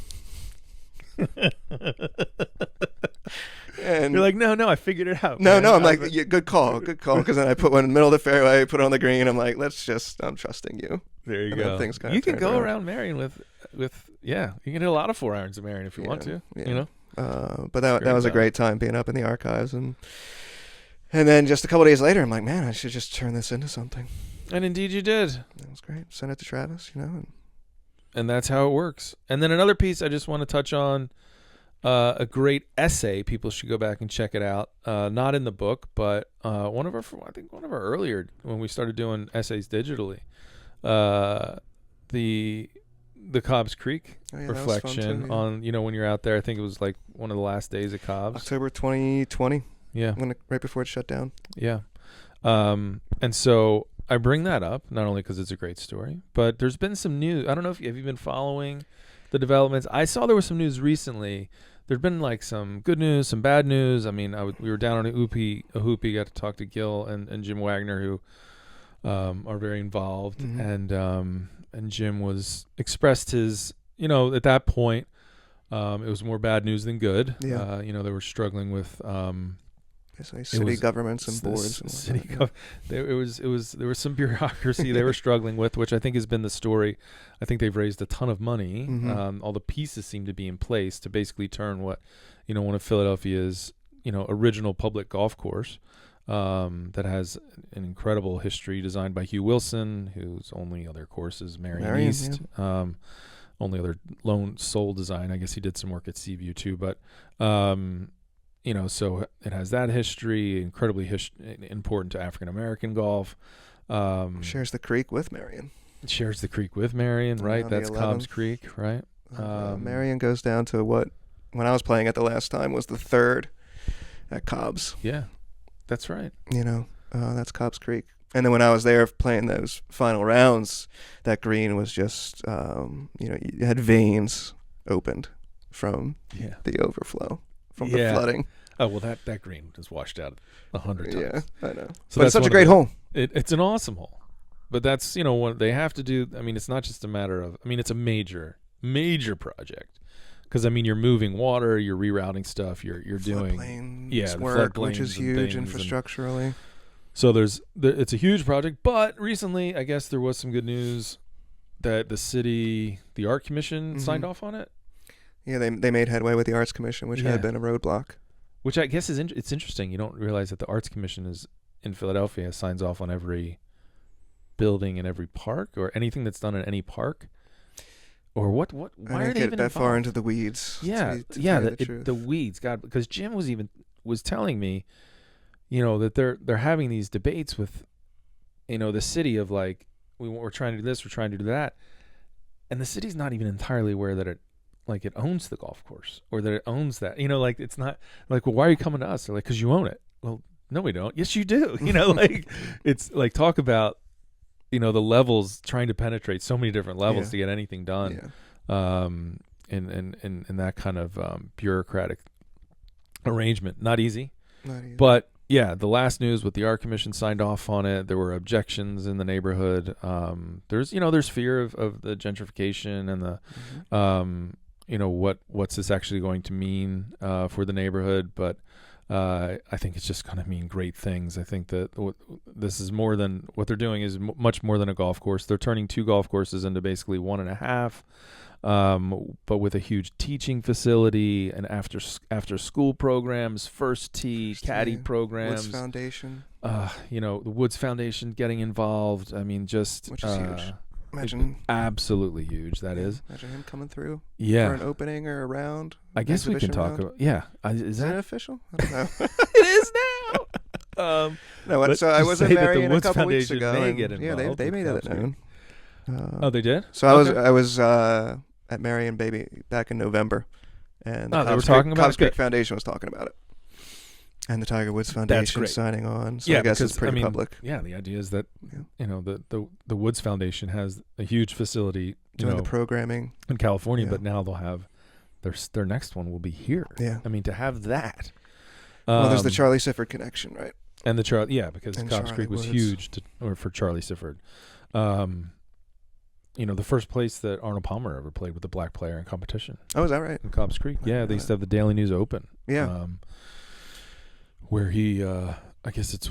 And you're like, no, I figured it out. No, I'm like, good call. Because then I put one in the middle of the fairway, put it on the green. I'm like, I'm trusting you. There you go. You can go around Marion with you can hit a lot of 4-irons at Marion if you want to. Yeah. But that was a great time being up in the archives, and then just a couple of days later, I'm like, man, I should just turn this into something. And indeed, you did. That was great. Sent it to Travis, and that's how it works. And then another piece I just want to touch on. A great essay. People should go back and check it out. Not in the book, but one of our earlier, when we started doing essays digitally. The Cobbs Creek reflection on when you're out there. I think it was like one of the last days of Cobbs. October 2020. Yeah. Right before it shut down. Yeah. And so I bring that up not only because it's a great story, but there's been some news. I don't know if have you been following the developments. I saw there was some news recently. There'd been like some good news, some bad news. I mean, we were down on a hoopy, got to talk to Gil and Jim Wagner, who are very involved, and Jim was expressed his, at that point, it was more bad news than good. Yeah. They were struggling with city governments and boards. There was some bureaucracy they were struggling with, which I think has been the story. I think they've raised a ton of money. All the pieces seem to be in place to basically turn what, one of Philadelphia's, original public golf course that has an incredible history designed by Hugh Wilson, whose only other course is Marion East. Yeah. Only other lone sole design. I guess he did some work at Seaview too, but so it has that history, incredibly important to African American golf. Shares the creek with Marion. Right? That's Cobbs Creek, right? Marion goes down to what, when I was playing it the last time, was the third at Cobbs. Yeah, that's right. That's Cobbs Creek. And then when I was there playing those final rounds, that green was just, you had veins opened from the overflow, from the flooding. Oh, well, that green was washed out 100 times. Yeah, I know. So but it's such a great hole. It's an awesome hole. But that's, what they have to do. I mean, it's not just a matter of, it's a major, major project. Because, you're moving water, you're rerouting stuff, you're doing... the work, which is huge infrastructurally. So it's a huge project. But recently, I guess there was some good news that the Art Commission signed off on it. Yeah, they made headway with the Arts Commission, which had been a roadblock. Which I guess it's interesting. You don't realize that the Arts Commission is in Philadelphia signs off on every building in every park or anything that's done in any park. Or what? Why are they even that involved? Far into the weeds? The weeds. God, because Jim was telling me, that they're having these debates with, the city of like we're trying to do this, we're trying to do that, and the city's not even entirely aware that it owns the golf course or that it owns that. It's not like, well, why are you coming to us? They're like, because you own it. Well, no, we don't. Yes, you do. It's like talk about. The levels, trying to penetrate so many different levels to get anything done, in that kind of bureaucratic arrangement. Not easy. But the last news with the Art Commission signed off on it. There were objections in the neighborhood. There's fear of the gentrification and the, what's this actually going to mean for the neighborhood, but. I think it's just going to mean great things. I think that this is more than what they're doing is much more than a golf course. They're turning 2 golf courses into basically 1.5, but with a huge teaching facility and after school programs, first tee, caddy programs, Woods Foundation. The Woods Foundation getting involved. Which is huge. Imagine absolutely huge. That is. Imagine him coming through. Yeah. For an opening or a round. I guess we can talk about. Yeah. Is that official? I don't know. It is now. No. So I was in Merion a couple weeks Foundation ago. May get involved they made that known. They did. So I was at Marion back in November, and they were talking about Cobbs Creek Foundation was talking about it. And the Tiger Woods Foundation signing on. So I guess it's pretty public. Yeah, the idea is that the Woods Foundation has a huge facility doing the programming in California, but now they'll have their next one will be here. Yeah. To have that. Well, there's the Charlie Sifford connection, right? And because Cobbs Creek was huge for Charlie Sifford. The first place that Arnold Palmer ever played with a black player in competition. Oh, is that right? In Cobbs Creek. Yeah, they used to have the Daily News Open. Yeah. Where he, I guess it's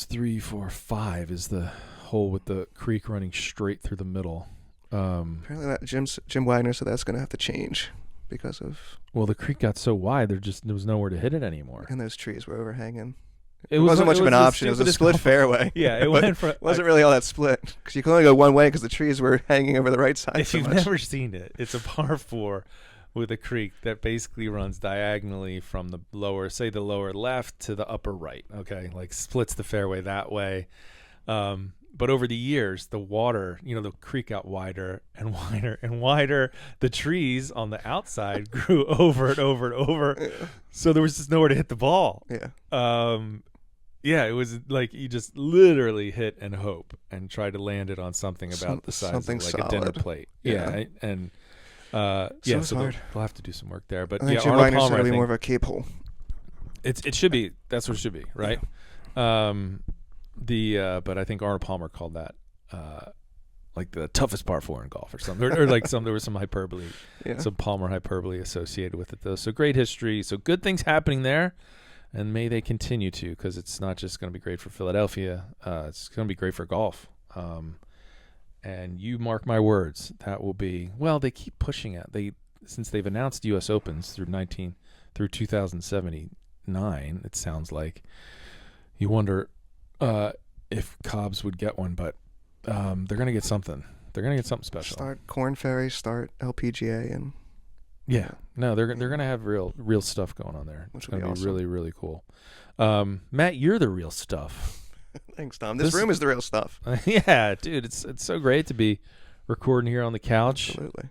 3, 4, 5 is the hole with the creek running straight through the middle. Apparently, that Jim Wagner said that's going to have to change because of. Well, the creek got so wide, there was nowhere to hit it anymore, and those trees were overhanging. It wasn't much of an option. It was a split fairway. Yeah, it wasn't really all that split because you could only go one way because the trees were hanging over the right side. If you've never seen it, it's a par 4. With a creek that basically runs diagonally from the lower left to the upper right. Okay, splits the fairway that way. But over the years, the water, the creek got wider and wider and wider. The trees on the outside grew over and over and over. Yeah. So there was just nowhere to hit the ball. Yeah. It was like you just literally hit and hope and try to land it on something about the size of solid. A dinner plate. Yeah. And. So they'll have to do some work there, but Arnold Palmer going to be more of a cape hole. It should be. That's what it should be, right? Yeah. But I think Arnold Palmer called that the toughest par 4 in golf or something, or there was some hyperbole, some Palmer hyperbole associated with it though. So great history, so good things happening there, and may they continue to, because it's not just going to be great for Philadelphia, it's going to be great for golf. And you mark my words, that will be, well, they keep pushing it. Since they've announced U.S. Opens through 2079, it sounds like. You wonder if Cobbs would get one, but they're going to get something. They're going to get something special. Start Corn Ferry, start LPGA, and they're going to have real stuff going on there. Which is going to be awesome. Really, really cool. Matt, you're the real stuff. Thanks, Tom. This room is the real stuff. Yeah, dude, it's so great to be recording here on the couch. Absolutely.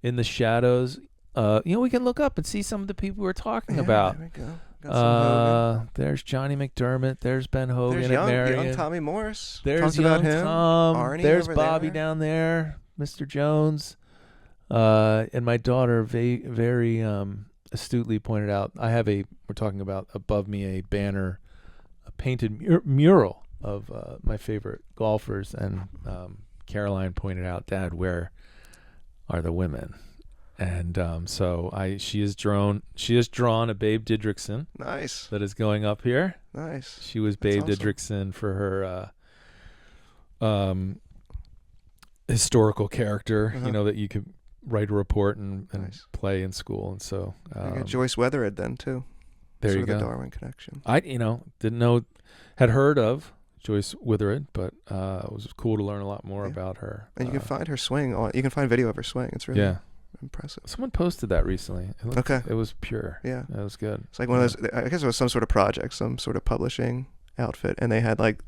in the shadows. We can look up and see some of the people we're talking about. There we go. Got some Hogan. There's Johnny McDermott. There's Ben Hogan There's at Marion. young Tommy Morris. There's Talked young about him. Tom. Arnie There's over Bobby there. down there. Mr. Jones. And my daughter very astutely pointed out, we're talking about above me a banner, a painted mural of my favorite golfers, and Caroline pointed out, Dad, where are the women? And so she has drawn a Babe Didrikson. Nice. That is going up here. Nice. She was Babe Didrikson for her historical character, that you could write a report and Nice. play in school. And so Joyce Weathered then too. There sort you of go. The Darwin connection. I didn't know, had heard of Joyce Weathered, but it was cool to learn a lot more about her. And you can find her swing you can find video of her swing. It's really impressive. Someone posted that recently. It was pure. Yeah. It was good. It's like one of those, I guess it was some sort of project, some sort of publishing outfit, and they had like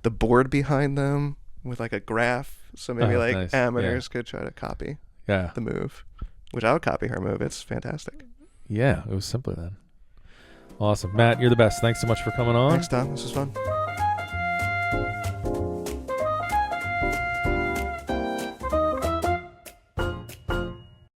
the board behind them with like a graph, so maybe nice. amateurs could try to copy the move, which I would copy her move. It's fantastic. Yeah, it was simpler then. Awesome. Matt, you're the best. Thanks so much for coming on. Thanks, Tom. This was fun.